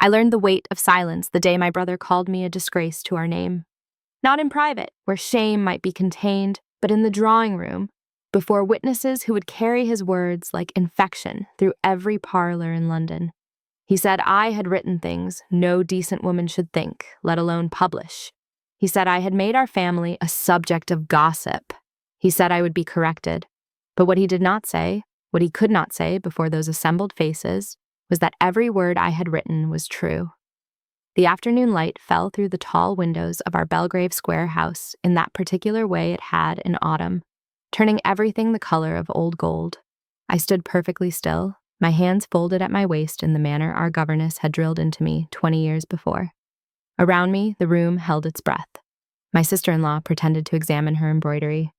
I learned the weight of silence the day my brother called me a disgrace to our name. Not in private, where shame might be contained, but in the drawing room, before witnesses who would carry his words like infection through every parlor in London. He said I had written things no decent woman should think, let alone publish. He said I had made our family a subject of gossip. He said I would be corrected. But what he did not say, what he could not say before those assembled faces, was that every word I had written was true. The afternoon light fell through the tall windows of our Belgrave Square house in that particular way it had in autumn, turning everything the color of old gold. I stood perfectly still, my hands folded at my waist in the manner our governess had drilled into me 20 years before. Around me, the room held its breath. My sister-in-law pretended to examine her embroidery.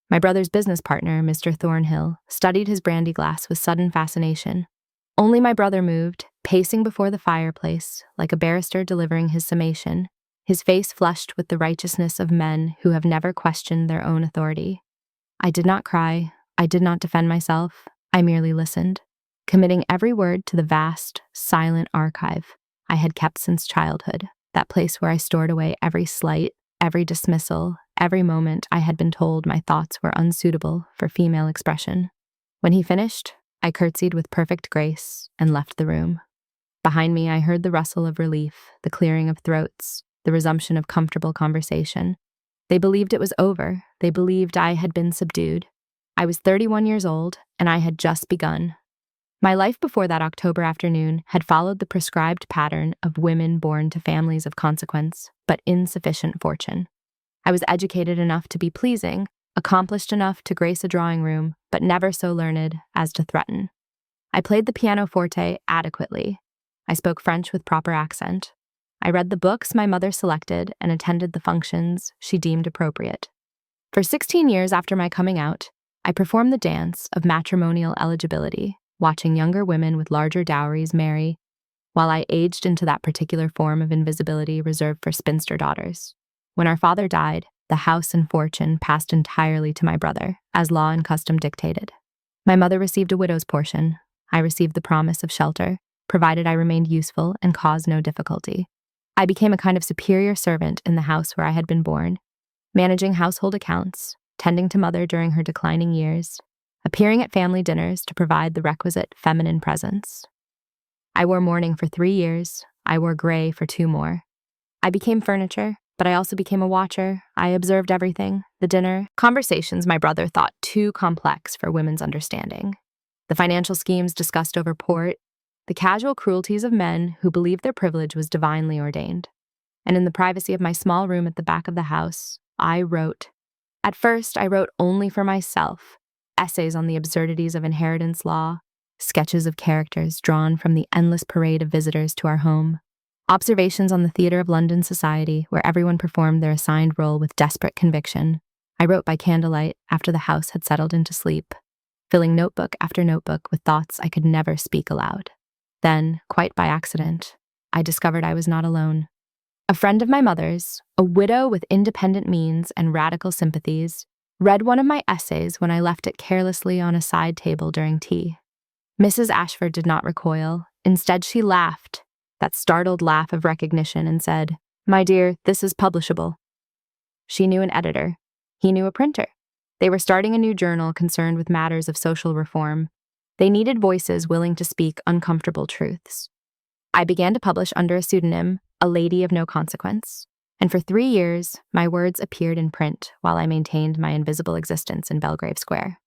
My brother's business partner, Mr. Thornhill, studied his brandy glass with sudden fascination. Only my brother moved, pacing before the fireplace, like a barrister delivering his summation, his face flushed with the righteousness of men who have never questioned their own authority. I did not cry, I did not defend myself, I merely listened, committing every word to the vast, silent archive I had kept since childhood, that place where I stored away every slight, every dismissal, every moment I had been told my thoughts were unsuitable for female expression. When he finished, I curtsied with perfect grace and left the room. Behind me, I heard the rustle of relief, the clearing of throats, the resumption of comfortable conversation. They believed it was over. They believed I had been subdued. I was 31 years old, and I had just begun. My life before that October afternoon had followed the prescribed pattern of women born to families of consequence, but insufficient fortune. I was educated enough to be pleasing, accomplished enough to grace a drawing room, but never so learned as to threaten. I played the pianoforte adequately. I spoke French with proper accent. I read the books my mother selected and attended the functions she deemed appropriate. For 16 years after my coming out, I performed the dance of matrimonial eligibility, watching younger women with larger dowries marry, while I aged into that particular form of invisibility reserved for spinster daughters. When our father died, the house and fortune passed entirely to my brother, as law and custom dictated. My mother received a widow's portion. I received the promise of shelter, provided I remained useful and caused no difficulty. I became a kind of superior servant in the house where I had been born, managing household accounts, tending to mother during her declining years, appearing at family dinners to provide the requisite feminine presence. I wore mourning for 3 years. I wore gray for 2 more. I became furniture, but I also became a watcher. I observed everything, the dinner, conversations my brother thought too complex for women's understanding, the financial schemes discussed over port, the casual cruelties of men who believed their privilege was divinely ordained. And in the privacy of my small room at the back of the house, I wrote. At first, I wrote only for myself, essays on the absurdities of inheritance law, sketches of characters drawn from the endless parade of visitors to our home, observations on the theater of London society where everyone performed their assigned role with desperate conviction. I wrote by candlelight after the house had settled into sleep, filling notebook after notebook with thoughts I could never speak aloud. Then, quite by accident, I discovered I was not alone. A friend of my mother's, a widow with independent means and radical sympathies, read one of my essays when I left it carelessly on a side table during tea. Mrs. Ashford did not recoil. Instead, she laughed, that startled laugh of recognition, and said, "My dear, this is publishable." She knew an editor. He knew a printer. They were starting a new journal concerned with matters of social reform. They needed voices willing to speak uncomfortable truths. I began to publish under a pseudonym, a lady of no consequence, and for 3 years, my words appeared in print while I maintained my invisible existence in Belgrave Square.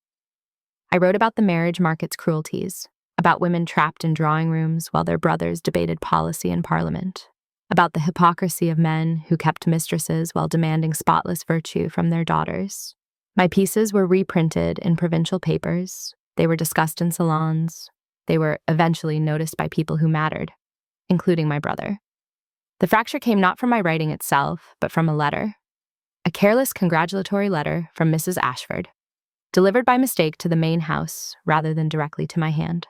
I wrote about the marriage market's cruelties, about women trapped in drawing rooms while their brothers debated policy in Parliament, about the hypocrisy of men who kept mistresses while demanding spotless virtue from their daughters. My pieces were reprinted in provincial papers. They were discussed in salons. They were eventually noticed by people who mattered, including my brother. The fracture came not from my writing itself, but from a letter. A careless congratulatory letter from Mrs. Ashford, delivered by mistake to the main house rather than directly to my hand.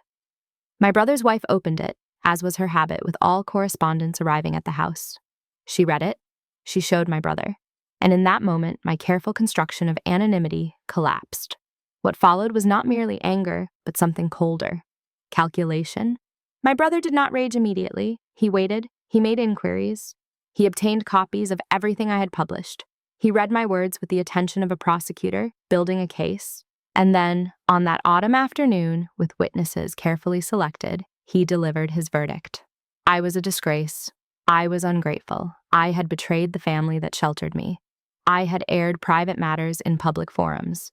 My brother's wife opened it, as was her habit with all correspondence arriving at the house. She read it. She showed my brother. And in that moment, my careful construction of anonymity collapsed. What followed was not merely anger, but something colder. Calculation. My brother did not rage immediately. He waited, he made inquiries, he obtained copies of everything I had published. He read my words with the attention of a prosecutor, building a case. And then, on that autumn afternoon, with witnesses carefully selected, he delivered his verdict. I was a disgrace. I was ungrateful. I had betrayed the family that sheltered me. I had aired private matters in public forums.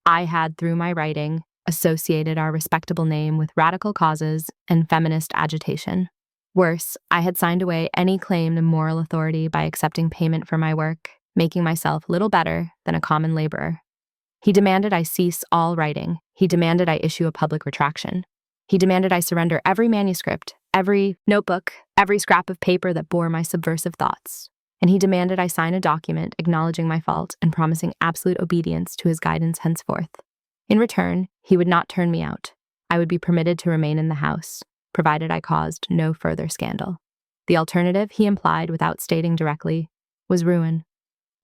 I had, through my writing, associated our respectable name with radical causes and feminist agitation. Worse, I had signed away any claim to moral authority by accepting payment for my work, making myself little better than a common laborer. He demanded I cease all writing. He demanded I issue a public retraction. He demanded I surrender every manuscript, every notebook, every scrap of paper that bore my subversive thoughts. And he demanded I sign a document acknowledging my fault and promising absolute obedience to his guidance henceforth. In return, he would not turn me out. I would be permitted to remain in the house, provided I caused no further scandal. The alternative, he implied without stating directly, was ruin.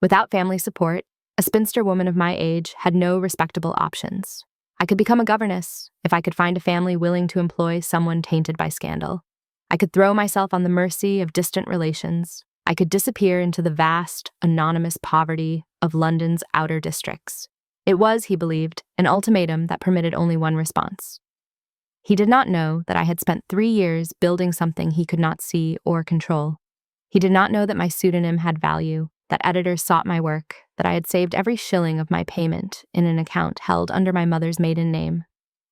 Without family support, a spinster woman of my age had no respectable options. I could become a governess if I could find a family willing to employ someone tainted by scandal. I could throw myself on the mercy of distant relations. I could disappear into the vast, anonymous poverty of London's outer districts. It was, he believed, an ultimatum that permitted only one response. He did not know that I had spent 3 years building something he could not see or control. He did not know that my pseudonym had value, that editors sought my work, that I had saved every shilling of my payment in an account held under my mother's maiden name.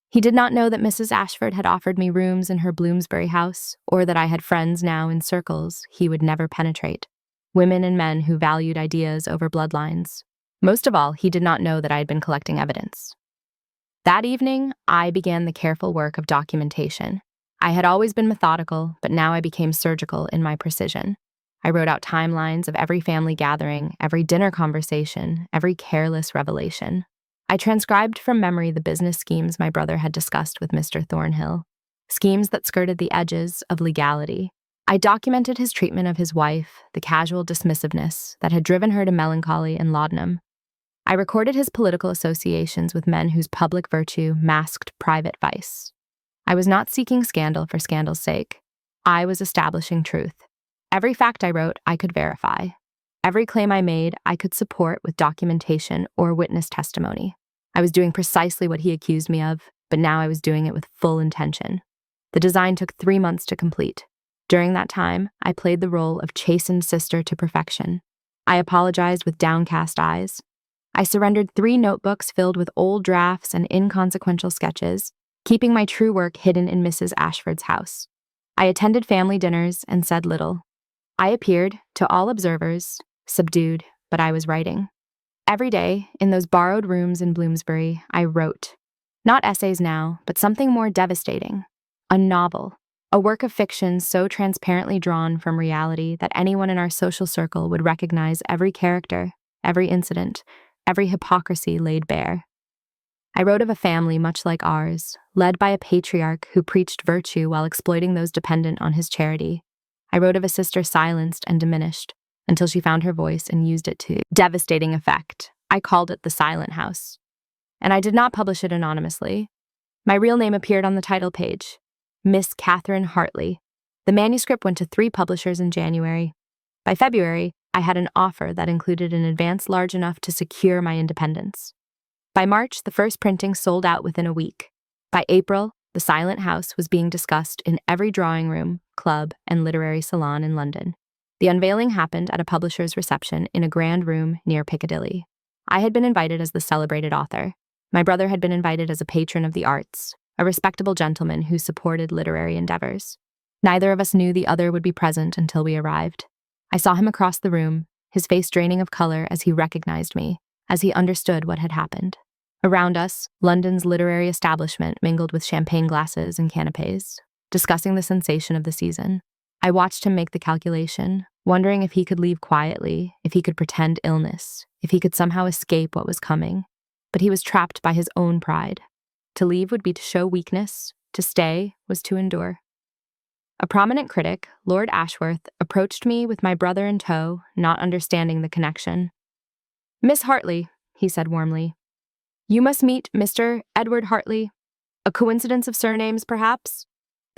He did not know that Mrs. Ashford had offered me rooms in her Bloomsbury house, or that I had friends now in circles he would never penetrate, women and men who valued ideas over bloodlines. Most of all, he did not know that I had been collecting evidence. That evening, I began the careful work of documentation. I had always been methodical, but now I became surgical in my precision. I wrote out timelines of every family gathering, every dinner conversation, every careless revelation. I transcribed from memory the business schemes my brother had discussed with Mr. Thornhill, schemes that skirted the edges of legality. I documented his treatment of his wife, the casual dismissiveness that had driven her to melancholy and laudanum. I recorded his political associations with men whose public virtue masked private vice. I was not seeking scandal for scandal's sake. I was establishing truth. Every fact I wrote, I could verify. Every claim I made, I could support with documentation or witness testimony. I was doing precisely what he accused me of, but now I was doing it with full intention. The design took 3 months to complete. During that time, I played the role of chastened sister to perfection. I apologized with downcast eyes. I surrendered 3 notebooks filled with old drafts and inconsequential sketches, keeping my true work hidden in Mrs. Ashford's house. I attended family dinners and said little. I appeared, to all observers, subdued, but I was writing. Every day, in those borrowed rooms in Bloomsbury, I wrote. Not essays now, but something more devastating. A novel. A work of fiction so transparently drawn from reality that anyone in our social circle would recognize every character, every incident, every hypocrisy laid bare. I wrote of a family much like ours, led by a patriarch who preached virtue while exploiting those dependent on his charity. I wrote of a sister silenced and diminished until she found her voice and used it to devastating effect. I called it The Silent House. And I did not publish it anonymously. My real name appeared on the title page, Miss Catherine Hartley. The manuscript went to 3 publishers in January. By February, I had an offer that included an advance large enough to secure my independence. By March, the first printing sold out within a week. By April, The Silent House was being discussed in every drawing room, club, and literary salon in London. The unveiling happened at a publisher's reception in a grand room near Piccadilly. I had been invited as the celebrated author. My brother had been invited as a patron of the arts, a respectable gentleman who supported literary endeavors. Neither of us knew the other would be present until we arrived. I saw him across the room, his face draining of color as he recognized me, as he understood what had happened. Around us, London's literary establishment mingled with champagne glasses and canapes, discussing the sensation of the season. I watched him make the calculation, wondering if he could leave quietly, if he could pretend illness, if he could somehow escape what was coming. But he was trapped by his own pride. To leave would be to show weakness, to stay was to endure. A prominent critic, Lord Ashworth, approached me with my brother in tow, not understanding the connection. "Miss Hartley," he said warmly, "you must meet Mr. Edward Hartley. A coincidence of surnames, perhaps?"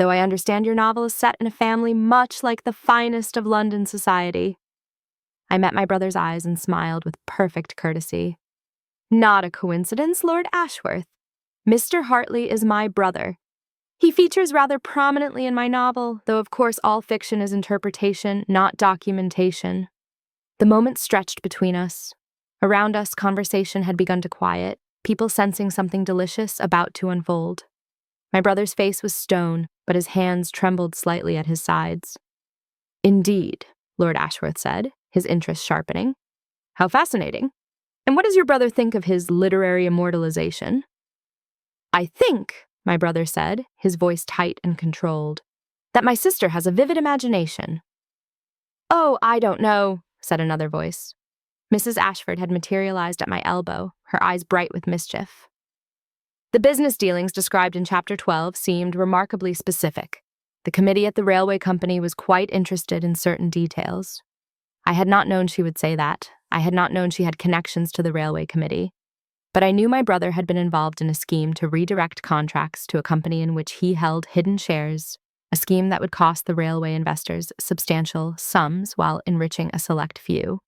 though I understand your novel is set in a family much like the finest of London society." I met my brother's eyes and smiled with perfect courtesy. "Not a coincidence, Lord Ashworth. Mr. Hartley is my brother. He features rather prominently in my novel, though of course all fiction is interpretation, not documentation." The moment stretched between us. Around us, conversation had begun to quiet, people sensing something delicious about to unfold. My brother's face was stone, but his hands trembled slightly at his sides. "Indeed," Lord Ashworth said, his interest sharpening. "How fascinating. And what does your brother think of his literary immortalization?" "I think," my brother said, his voice tight and controlled, "that my sister has a vivid imagination." "Oh, I don't know," said another voice. Mrs. Ashford had materialized at my elbow, her eyes bright with mischief. "The business dealings described in Chapter 12 seemed remarkably specific. The committee at the railway company was quite interested in certain details." I had not known she would say that. I had not known she had connections to the railway committee. But I knew my brother had been involved in a scheme to redirect contracts to a company in which he held hidden shares, a scheme that would cost the railway investors substantial sums while enriching a select few.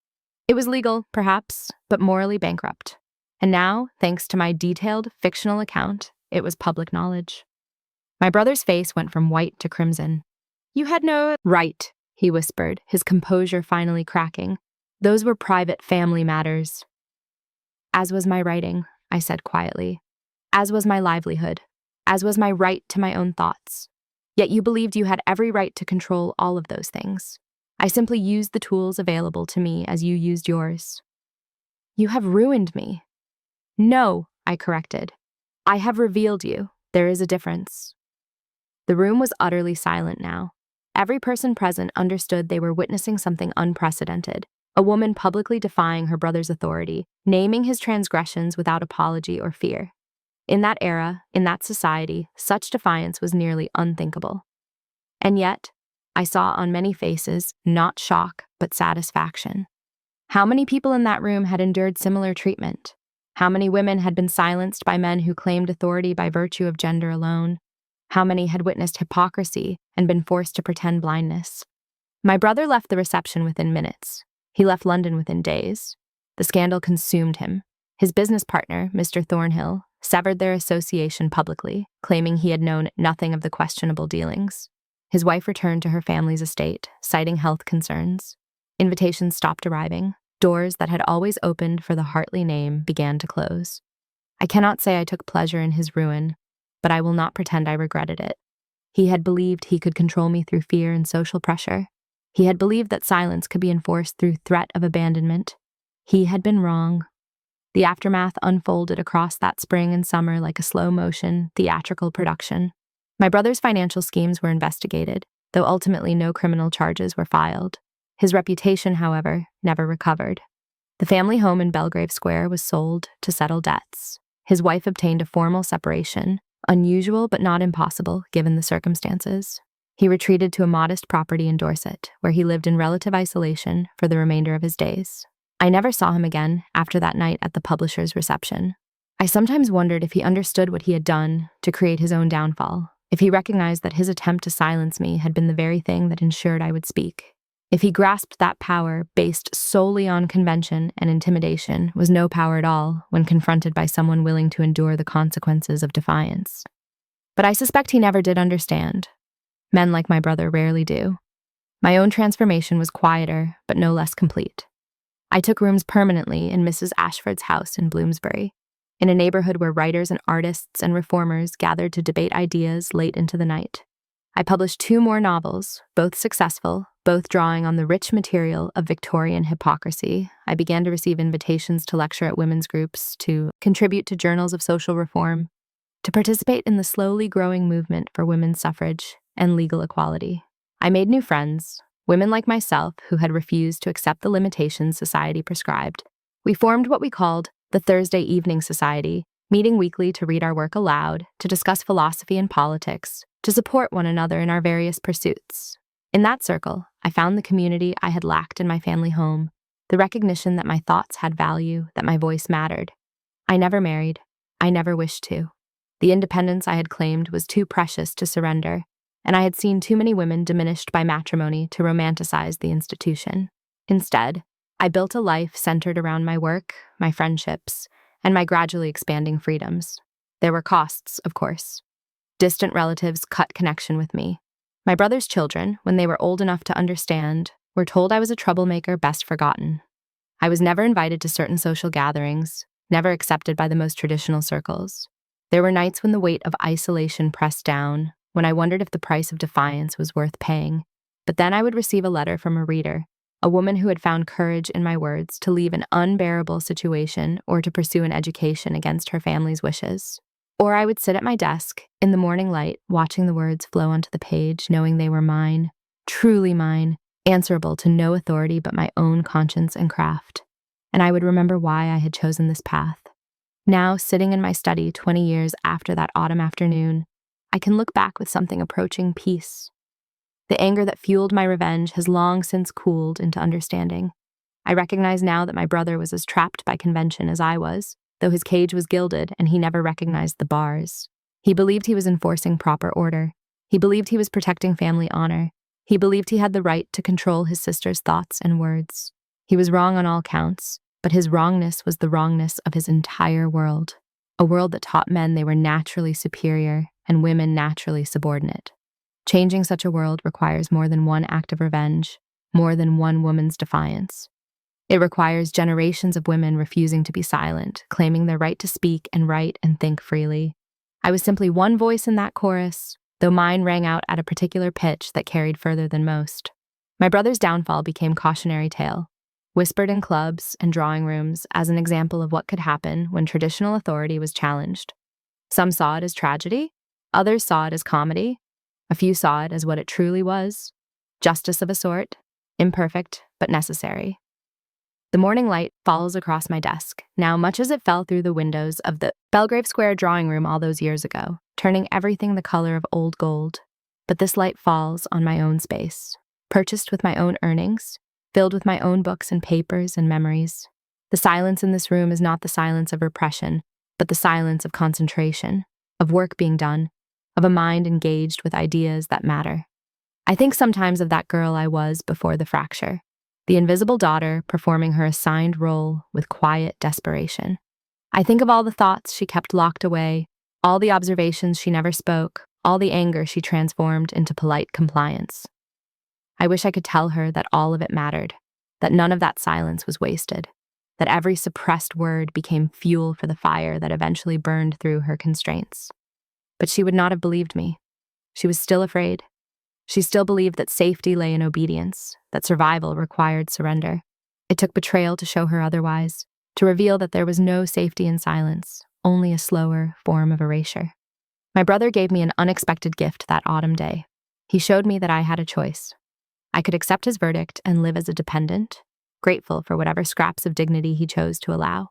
It was legal, perhaps, but morally bankrupt. And now, thanks to my detailed fictional account, it was public knowledge. My brother's face went from white to crimson. "You had no right," he whispered, his composure finally cracking. "Those were private family matters." "As was my writing," I said quietly. "As was my livelihood. As was my right to my own thoughts. Yet you believed you had every right to control all of those things. I simply used the tools available to me as you used yours." "You have ruined me." "No," I corrected. "I have revealed you. There is a difference." The room was utterly silent now. Every person present understood they were witnessing something unprecedented, a woman publicly defying her brother's authority, naming his transgressions without apology or fear. In that era, in that society, such defiance was nearly unthinkable. And yet, I saw on many faces not shock, but satisfaction. How many people in that room had endured similar treatment? How many women had been silenced by men who claimed authority by virtue of gender alone? How many had witnessed hypocrisy and been forced to pretend blindness? My brother left the reception within minutes. He left London within days. The scandal consumed him. His business partner, Mr. Thornhill, severed their association publicly, claiming he had known nothing of the questionable dealings. His wife returned to her family's estate, citing health concerns. Invitations stopped arriving. Doors that had always opened for the Hartley name began to close. I cannot say I took pleasure in his ruin, but I will not pretend I regretted it. He had believed he could control me through fear and social pressure. He had believed that silence could be enforced through threat of abandonment. He had been wrong. The aftermath unfolded across that spring and summer like a slow-motion, theatrical production. My brother's financial schemes were investigated, though ultimately no criminal charges were filed. His reputation, however, never recovered. The family home in Belgrave Square was sold to settle debts. His wife obtained a formal separation, unusual but not impossible given the circumstances. He retreated to a modest property in Dorset, where he lived in relative isolation for the remainder of his days. I never saw him again after that night at the publisher's reception. I sometimes wondered if he understood what he had done to create his own downfall, if he recognized that his attempt to silence me had been the very thing that ensured I would speak. If he grasped that power based solely on convention and intimidation was no power at all when confronted by someone willing to endure the consequences of defiance. But I suspect he never did understand. Men like my brother rarely do. My own transformation was quieter, but no less complete. I took rooms permanently in Mrs. Ashford's house in Bloomsbury, in a neighborhood where writers and artists and reformers gathered to debate ideas late into the night. I published 2 more novels, both successful, both drawing on the rich material of Victorian hypocrisy. I began to receive invitations to lecture at women's groups, to contribute to journals of social reform, to participate in the slowly growing movement for women's suffrage and legal equality. I made new friends, women like myself who had refused to accept the limitations society prescribed. We formed what we called the Thursday Evening Society, meeting weekly to read our work aloud, to discuss philosophy and politics, to support one another in our various pursuits. In that circle, I found the community I had lacked in my family home, the recognition that my thoughts had value, that my voice mattered. I never married. I never wished to. The independence I had claimed was too precious to surrender, and I had seen too many women diminished by matrimony to romanticize the institution. Instead, I built a life centered around my work, my friendships, and my gradually expanding freedoms. There were costs, of course. Distant relatives cut connection with me. My brother's children, when they were old enough to understand, were told I was a troublemaker best forgotten. I was never invited to certain social gatherings, never accepted by the most traditional circles. There were nights when the weight of isolation pressed down, when I wondered if the price of defiance was worth paying. But then I would receive a letter from a reader, a woman who had found courage in my words to leave an unbearable situation or to pursue an education against her family's wishes. Or I would sit at my desk, in the morning light, watching the words flow onto the page, knowing they were mine, truly mine, answerable to no authority but my own conscience and craft. And I would remember why I had chosen this path. Now, sitting in my study 20 years after that autumn afternoon, I can look back with something approaching peace. The anger that fueled my revenge has long since cooled into understanding. I recognize now that my brother was as trapped by convention as I was, though his cage was gilded and he never recognized the bars. He believed he was enforcing proper order. He believed he was protecting family honor. He believed he had the right to control his sister's thoughts and words. He was wrong on all counts, but his wrongness was the wrongness of his entire world, a world that taught men they were naturally superior and women naturally subordinate. Changing such a world requires more than one act of revenge, more than one woman's defiance. It requires generations of women refusing to be silent, claiming their right to speak and write and think freely. I was simply one voice in that chorus, though mine rang out at a particular pitch that carried further than most. My brother's downfall became cautionary tale, whispered in clubs and drawing rooms as an example of what could happen when traditional authority was challenged. Some saw it as tragedy, others saw it as comedy, a few saw it as what it truly was, justice of a sort, imperfect but necessary. The morning light falls across my desk, now much as it fell through the windows of the Belgrave Square drawing room all those years ago, turning everything the color of old gold. But this light falls on my own space, purchased with my own earnings, filled with my own books and papers and memories. The silence in this room is not the silence of repression, but the silence of concentration, of work being done, of a mind engaged with ideas that matter. I think sometimes of that girl I was before the fracture, the invisible daughter performing her assigned role with quiet desperation. I think of all the thoughts she kept locked away, all the observations she never spoke, all the anger she transformed into polite compliance. I wish I could tell her that all of it mattered, that none of that silence was wasted, that every suppressed word became fuel for the fire that eventually burned through her constraints. But she would not have believed me. She was still afraid. She still believed that safety lay in obedience, that survival required surrender. It took betrayal to show her otherwise, to reveal that there was no safety in silence, only a slower form of erasure. My brother gave me an unexpected gift that autumn day. He showed me that I had a choice. I could accept his verdict and live as a dependent, grateful for whatever scraps of dignity he chose to allow.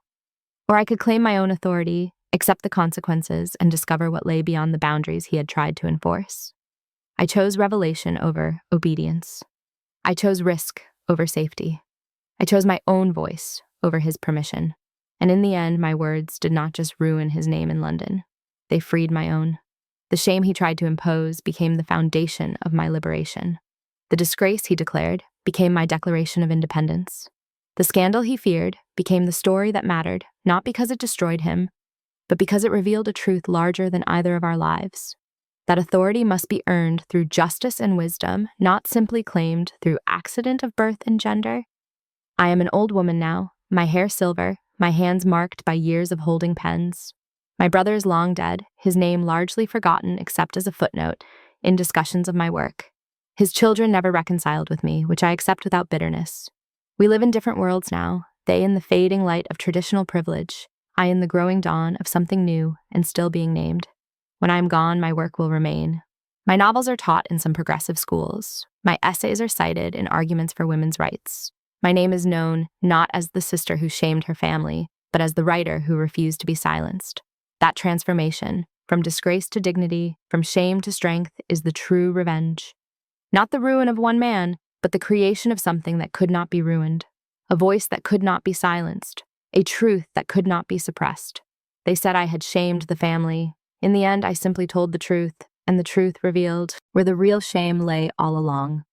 Or I could claim my own authority, accept the consequences, and discover what lay beyond the boundaries he had tried to enforce. I chose revelation over obedience. I chose risk over safety. I chose my own voice over his permission. And in the end, my words did not just ruin his name in London. They freed my own. The shame he tried to impose became the foundation of my liberation. The disgrace, he declared, became my declaration of independence. The scandal he feared became the story that mattered, not because it destroyed him, but because it revealed a truth larger than either of our lives. That authority must be earned through justice and wisdom, not simply claimed through accident of birth and gender. I am an old woman now, my hair silver, my hands marked by years of holding pens. My brother is long dead, his name largely forgotten except as a footnote in discussions of my work. His children never reconciled with me, which I accept without bitterness. We live in different worlds now, they in the fading light of traditional privilege, I in the growing dawn of something new and still being named. When I am gone, my work will remain. My novels are taught in some progressive schools. My essays are cited in arguments for women's rights. My name is known not as the sister who shamed her family, but as the writer who refused to be silenced. That transformation, from disgrace to dignity, from shame to strength, is the true revenge. Not the ruin of one man, but the creation of something that could not be ruined, a voice that could not be silenced, a truth that could not be suppressed. They said I had shamed the family. In the end, I simply told the truth. and the truth revealed, where the real shame lay all along.